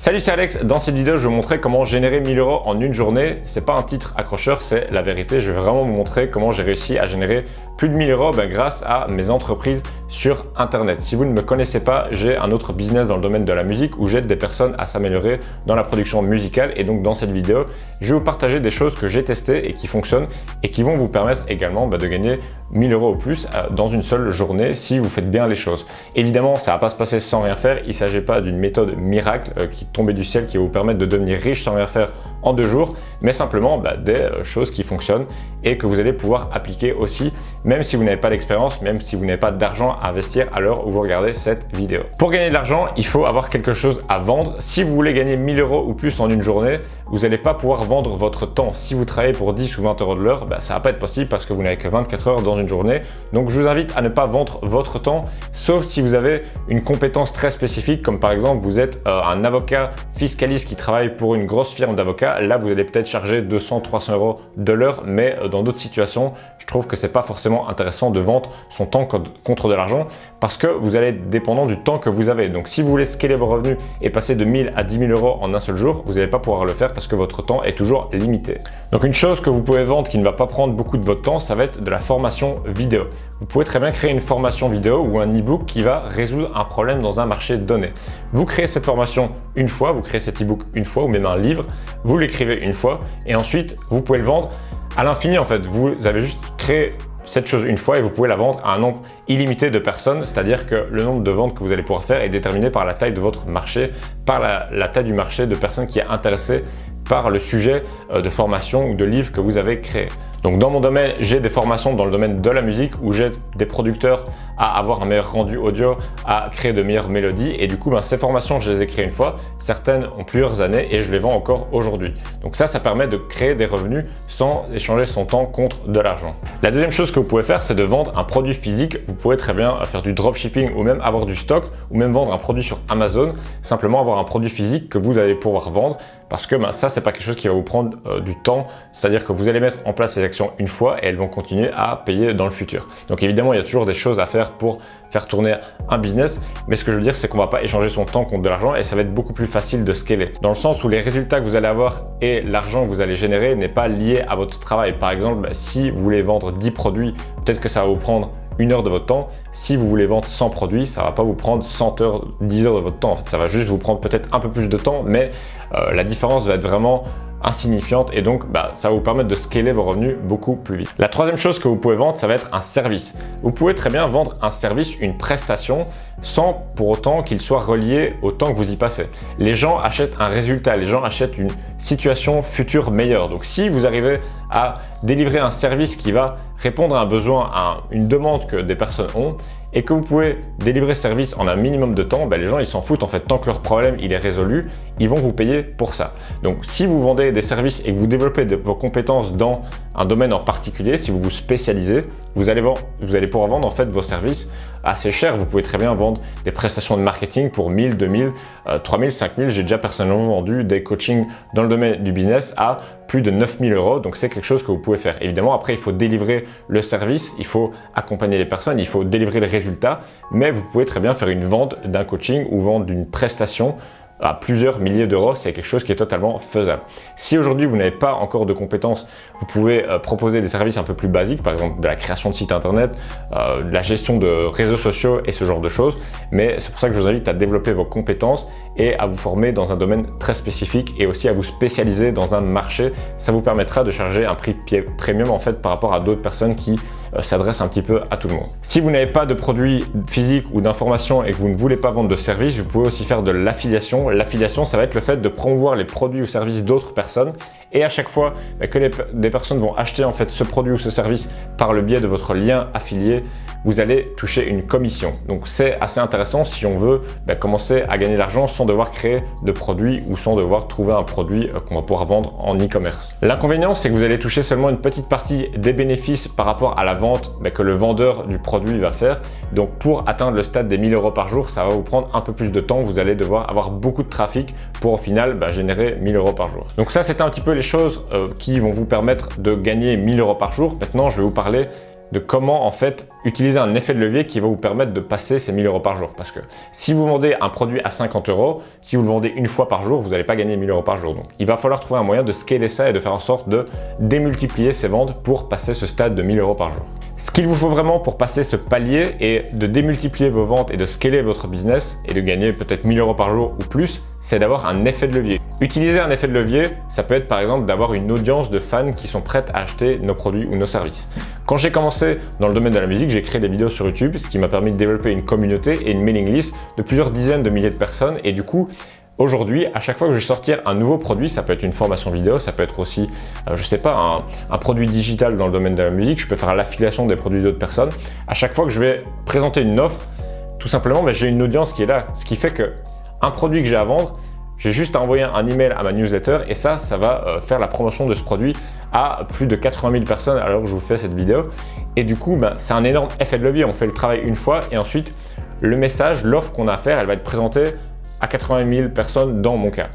Salut, c'est Alex. Dans cette vidéo, je vais vous montrer comment générer 1000 € en une journée. C'est pas un titre accrocheur, c'est la vérité. Je vais vraiment vous montrer comment j'ai réussi à générer plus de 1000 € grâce à mes entreprises sur Internet. Si vous ne me connaissez pas, j'ai un autre business dans le domaine de la musique où j'aide des personnes à s'améliorer dans la production musicale. Et donc dans cette vidéo, je vais vous partager des choses que j'ai testées et qui fonctionnent et qui vont vous permettre également de gagner 1000 € ou plus dans une seule journée si vous faites bien les choses. Évidemment, ça ne va pas se passer sans rien faire. Il ne s'agit pas d'une méthode miracle qui tombe du ciel qui va vous permettre de devenir riche sans rien faire en 2 jours, mais simplement des choses qui fonctionnent et que vous allez pouvoir appliquer aussi, même si vous n'avez pas d'expérience, même si vous n'avez pas d'argent à investir à l'heure où vous regardez cette vidéo. Pour gagner de l'argent, il faut avoir quelque chose à vendre. Si vous voulez gagner 1000 € ou plus en une journée, vous n'allez pas pouvoir vendre votre temps. Si vous travaillez pour 10 ou 20 € de l'heure, ça ne va pas être possible parce que vous n'avez que 24 heures dans une journée. Donc je vous invite à ne pas vendre votre temps, sauf si vous avez une compétence très spécifique, comme par exemple vous êtes un avocat fiscaliste qui travaille pour une grosse firme d'avocats. Là, vous allez peut-être charger 200-300 € de l'heure, mais dans d'autres situations, je trouve que c'est pas forcément intéressant de vendre son temps contre de l'argent parce que vous allez être dépendant du temps que vous avez. Donc si vous voulez scaler vos revenus et passer de 1000 à 10 000 € en un seul jour, vous n'allez pas pouvoir le faire parce que votre temps est toujours limité. Donc une chose que vous pouvez vendre qui ne va pas prendre beaucoup de votre temps, ça va être de la formation vidéo. Vous pouvez très bien créer une formation vidéo ou un e-book qui va résoudre un problème dans un marché donné. Vous créez cette formation une fois, vous créez cet e-book une fois ou même un livre, vous l'écrivez une fois et ensuite vous pouvez le vendre à l'infini en fait. Vous avez juste créé cette chose une fois et vous pouvez la vendre à un nombre illimité de personnes, c'est-à-dire que le nombre de ventes que vous allez pouvoir faire est déterminé par la taille de votre marché, par la taille du marché de personnes qui est intéressée par le sujet de formation ou de livre que vous avez créé. Donc dans mon domaine, j'ai des formations dans le domaine de la musique où j'aide des producteurs à avoir un meilleur rendu audio, à créer de meilleures mélodies et du coup ces formations je les ai créées une fois, certaines ont plusieurs années et je les vends encore aujourd'hui. Donc ça permet de créer des revenus sans échanger son temps contre de l'argent. La deuxième chose que vous pouvez faire, c'est de vendre un produit physique. Vous pouvez très bien faire du dropshipping ou même avoir du stock ou même vendre un produit sur Amazon, simplement avoir un produit physique que vous allez pouvoir vendre parce que ça c'est pas quelque chose qui va vous prendre du temps, c'est-à-dire que vous allez mettre en place ces actions une fois et elles vont continuer à payer dans le futur. Donc évidemment il y a toujours des choses à faire pour faire tourner un business, mais ce que je veux dire c'est qu'on va pas échanger son temps contre de l'argent et ça va être beaucoup plus facile de scaler, dans le sens où les résultats que vous allez avoir et l'argent que vous allez générer n'est pas lié à votre travail. Par exemple, si vous voulez vendre 10 produits, peut-être que ça va vous prendre 1 heure de votre temps. Si vous voulez vendre 100 produits, ça va pas vous prendre 100 heures, 10 heures de votre temps. En fait, ça va juste vous prendre peut-être un peu plus de temps, mais la différence va être vraiment insignifiante et donc ça va vous permettre de scaler vos revenus beaucoup plus vite. La troisième chose que vous pouvez vendre, ça va être un service. Vous pouvez très bien vendre un service, une prestation, sans pour autant qu'il soit relié au temps que vous y passez. Les gens achètent un résultat, les gens achètent une situation future meilleure. Donc si vous arrivez à délivrer un service qui va répondre à un besoin, à une demande que des personnes ont, et que vous pouvez délivrer ce service en un minimum de temps, les gens ils s'en foutent en fait. Tant que leur problème il est résolu, ils vont vous payer pour ça. Donc si vous vendez des services et que vous développez vos compétences dans un domaine en particulier, si vous vous spécialisez, vous allez pouvoir vendre en fait vos services assez cher. Vous pouvez très bien vendre des prestations de marketing pour 1000, 2000, 3000, 5000. J'ai déjà personnellement vendu des coachings dans le domaine du business à plus de 9000 €. Donc c'est quelque chose que vous pouvez faire. Évidemment, après il faut délivrer le service, il faut accompagner les personnes, il faut délivrer le résultat, mais vous pouvez très bien faire une vente d'un coaching ou vendre d'une prestation à plusieurs milliers d'euros. C'est quelque chose qui est totalement faisable. Si aujourd'hui vous n'avez pas encore de compétences, vous pouvez proposer des services un peu plus basiques, par exemple de la création de sites internet, de la gestion de réseaux sociaux et ce genre de choses. Mais c'est pour ça que je vous invite à développer vos compétences et à vous former dans un domaine très spécifique et aussi à vous spécialiser dans un marché. Ça vous permettra de charger un prix premium en fait par rapport à d'autres personnes qui s'adressent un petit peu à tout le monde. Si vous n'avez pas de produits physiques ou d'informations et que vous ne voulez pas vendre de services, vous pouvez aussi faire de l'affiliation. L'affiliation, ça va être le fait de promouvoir les produits ou services d'autres personnes et à chaque fois que des personnes vont acheter en fait ce produit ou ce service par le biais de votre lien affilié, vous allez toucher une commission. Donc c'est assez intéressant si on veut commencer à gagner de l'argent sans devoir créer de produits ou sans devoir trouver un produit qu'on va pouvoir vendre en e-commerce. L'inconvénient, c'est que vous allez toucher seulement une petite partie des bénéfices par rapport à la vente que le vendeur du produit va faire. Donc pour atteindre le stade des 1000 € par jour, ça va vous prendre un peu plus de temps. Vous allez devoir avoir beaucoup de trafic pour au final générer 1000 € par jour. Donc ça, c'était un petit peu les choses qui vont vous permettre de gagner 1000 € par jour. Maintenant, je vais vous parler de comment en fait utiliser un effet de levier qui va vous permettre de passer ces 1000 € par jour. Parce que si vous vendez un produit à 50 €, si vous le vendez une fois par jour, vous n'allez pas gagner 1000 € par jour. Donc il va falloir trouver un moyen de scaler ça et de faire en sorte de démultiplier ces ventes pour passer ce stade de 1000 € par jour. Ce qu'il vous faut vraiment pour passer ce palier et de démultiplier vos ventes et de scaler votre business et de gagner peut-être 1000 € par jour ou plus, c'est d'avoir un effet de levier. Utiliser un effet de levier, ça peut être par exemple d'avoir une audience de fans qui sont prêtes à acheter nos produits ou nos services. Quand j'ai commencé dans le domaine de la musique, j'ai créé des vidéos sur YouTube, ce qui m'a permis de développer une communauté et une mailing list de plusieurs dizaines de milliers de personnes. Et du coup, aujourd'hui, à chaque fois que je vais sortir un nouveau produit, ça peut être une formation vidéo, ça peut être aussi, je sais pas, un produit digital dans le domaine de la musique, je peux faire l'affiliation des produits d'autres personnes. À chaque fois que je vais présenter une offre, tout simplement, j'ai une audience qui est là. Ce qui fait que un produit que j'ai à vendre, j'ai juste à envoyer un email à ma newsletter et ça va faire la promotion de ce produit à plus de 80 000 personnes alors que je vous fais cette vidéo. Et du coup, c'est un énorme effet de levier. On fait le travail une fois et ensuite, le message, l'offre qu'on a à faire, elle va être présentée à 80 000 personnes dans mon cas.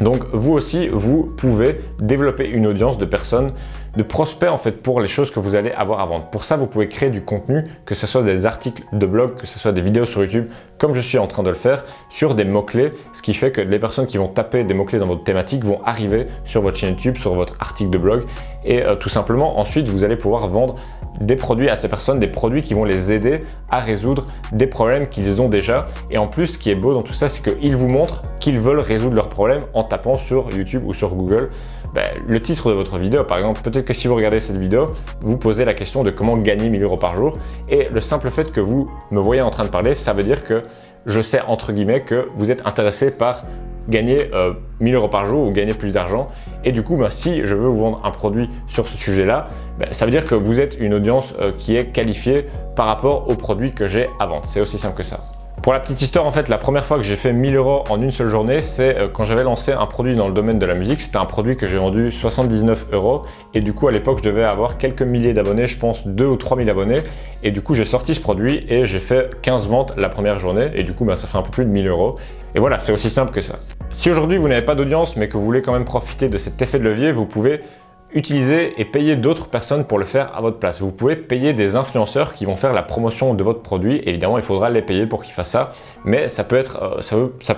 Donc vous aussi, vous pouvez développer une audience de personnes, de prospects en fait pour les choses que vous allez avoir à vendre. Pour ça, vous pouvez créer du contenu, que ce soit des articles de blog, que ce soit des vidéos sur YouTube, comme je suis en train de le faire, sur des mots-clés, ce qui fait que les personnes qui vont taper des mots-clés dans votre thématique vont arriver sur votre chaîne YouTube, sur votre article de blog et tout simplement ensuite vous allez pouvoir vendre des produits à ces personnes, des produits qui vont les aider à résoudre des problèmes qu'ils ont déjà. Et en plus, ce qui est beau dans tout ça, c'est qu'ils vous montrent qu'ils veulent résoudre leurs problèmes en tapant sur YouTube ou sur Google le titre de votre vidéo. Par exemple, peut-être que si vous regardez cette vidéo, vous posez la question de comment gagner 1000 € par jour. Et le simple fait que vous me voyez en train de parler, ça veut dire que je sais entre guillemets que vous êtes intéressé par gagner 1000 € par jour ou gagner plus d'argent. Et du coup, si je veux vous vendre un produit sur ce sujet-là, ça veut dire que vous êtes une audience qui est qualifiée par rapport au produit que j'ai à vendre. C'est aussi simple que ça. Pour la petite histoire, en fait, la première fois que j'ai fait 1000 € en une seule journée, c'est quand j'avais lancé un produit dans le domaine de la musique. C'était un produit que j'ai vendu 79 € et du coup, à l'époque, je devais avoir quelques milliers d'abonnés, je pense 2 ou 3 000 abonnés. Et du coup, j'ai sorti ce produit et j'ai fait 15 ventes la première journée et du coup, ça fait un peu plus de 1000 €. Et voilà, c'est aussi simple que ça. Si aujourd'hui, vous n'avez pas d'audience mais que vous voulez quand même profiter de cet effet de levier, vous pouvez utiliser et payer d'autres personnes pour le faire à votre place. Vous pouvez payer des influenceurs qui vont faire la promotion de votre produit. Évidemment, il faudra les payer pour qu'ils fassent ça, mais ça peut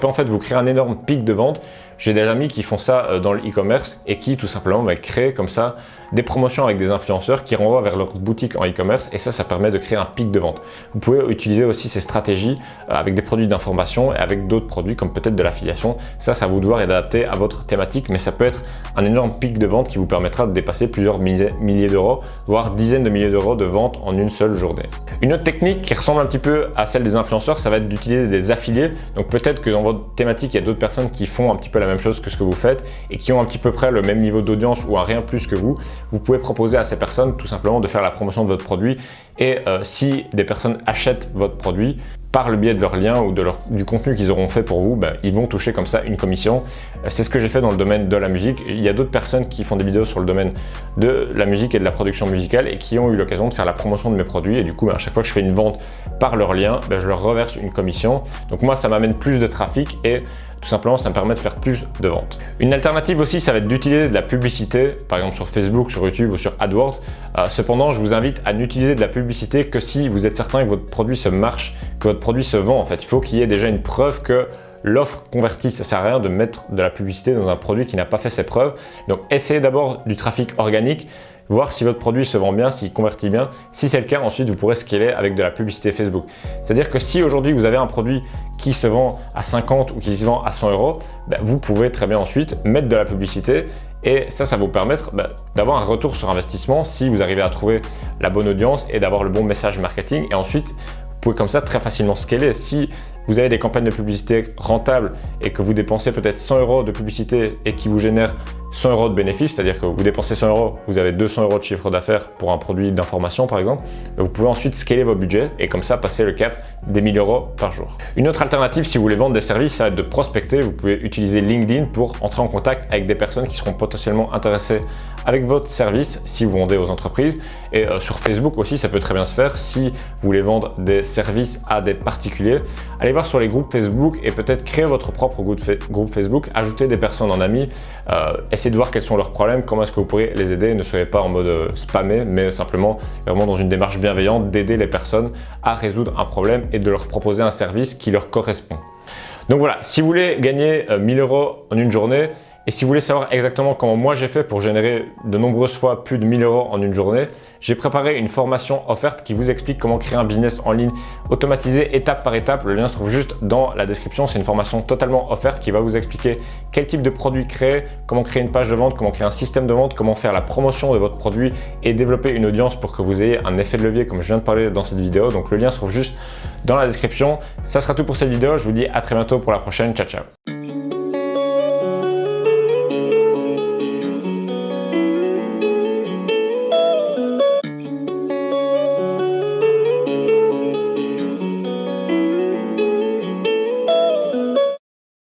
en fait vous créer un énorme pic de vente. J'ai des amis qui font ça dans le e-commerce et qui tout simplement créent comme ça des promotions avec des influenceurs qui renvoient vers leur boutique en e-commerce et ça permet de créer un pic de vente. Vous pouvez utiliser aussi ces stratégies avec des produits d'information et avec d'autres produits comme peut-être de l'affiliation. Ça à vous de voir et d'adapter à votre thématique, mais ça peut être un énorme pic de vente qui vous permettra de dépasser plusieurs milliers d'euros, voire dizaines de milliers d'euros de vente en une seule journée. Une autre technique qui ressemble un petit peu à celle des influenceurs, ça va être d'utiliser des affiliés. Donc peut-être que dans votre thématique, il y a d'autres personnes qui font un petit peu la même chose que ce que vous faites et qui ont un petit peu près le même niveau d'audience ou un rien plus que vous. Vous pouvez proposer à ces personnes tout simplement de faire la promotion de votre produit et si des personnes achètent votre produit par le biais de leur lien ou du contenu qu'ils auront fait pour vous, ils vont toucher comme ça une commission. C'est ce que j'ai fait dans le domaine de la musique. Il y a d'autres personnes qui font des vidéos sur le domaine de la musique et de la production musicale et qui ont eu l'occasion de faire la promotion de mes produits et du coup à chaque fois que je fais une vente par leur lien, je leur reverse une commission. Donc moi ça m'amène plus de trafic et tout simplement, ça me permet de faire plus de ventes. Une alternative aussi, ça va être d'utiliser de la publicité, par exemple sur Facebook, sur YouTube ou sur AdWords. Cependant, je vous invite à n'utiliser de la publicité que si vous êtes certain que votre produit se marche, que votre produit se vend. En fait, il faut qu'il y ait déjà une preuve que l'offre convertit. Ça ne sert à rien de mettre de la publicité dans un produit qui n'a pas fait ses preuves. Donc, essayez d'abord du trafic organique, voir si votre produit se vend bien, s'il convertit bien. Si c'est le cas, ensuite, vous pourrez scaler avec de la publicité Facebook. C'est-à-dire que si aujourd'hui, vous avez un produit qui se vend à 50 ou qui se vend à 100 €, vous pouvez très bien ensuite mettre de la publicité et ça va vous permettre d'avoir un retour sur investissement si vous arrivez à trouver la bonne audience et d'avoir le bon message marketing. Et ensuite, vous pouvez comme ça très facilement scaler. Si vous avez des campagnes de publicité rentables et que vous dépensez peut-être 100 € de publicité et qui vous génère 100 € de bénéfice, c'est-à-dire que vous dépensez 100 €, vous avez 200 € de chiffre d'affaires pour un produit d'information par exemple, vous pouvez ensuite scaler vos budgets et comme ça passer le cap des 1000 € par jour. Une autre alternative si vous voulez vendre des services, ça va être de prospecter. Vous pouvez utiliser LinkedIn pour entrer en contact avec des personnes qui seront potentiellement intéressées avec votre service si vous vendez aux entreprises. Et sur Facebook aussi, ça peut très bien se faire si vous voulez vendre des services à des particuliers. Allez voir sur les groupes Facebook et peut-être créer votre propre groupe Facebook, ajouter des personnes en amis, essayez essayez de voir quels sont leurs problèmes, comment est-ce que vous pourrez les aider. Ne soyez pas en mode spammé, mais simplement vraiment dans une démarche bienveillante d'aider les personnes à résoudre un problème et de leur proposer un service qui leur correspond. Donc voilà, si vous voulez gagner 1000 € en une journée, et si vous voulez savoir exactement comment moi j'ai fait pour générer de nombreuses fois plus de 1000 € en une journée, j'ai préparé une formation offerte qui vous explique comment créer un business en ligne automatisé étape par étape. Le lien se trouve juste dans la description. C'est une formation totalement offerte qui va vous expliquer quel type de produit créer, comment créer une page de vente, comment créer un système de vente, comment faire la promotion de votre produit et développer une audience pour que vous ayez un effet de levier comme je viens de parler dans cette vidéo. Donc le lien se trouve juste dans la description. Ça sera tout pour cette vidéo. Je vous dis à très bientôt pour la prochaine. Ciao, ciao.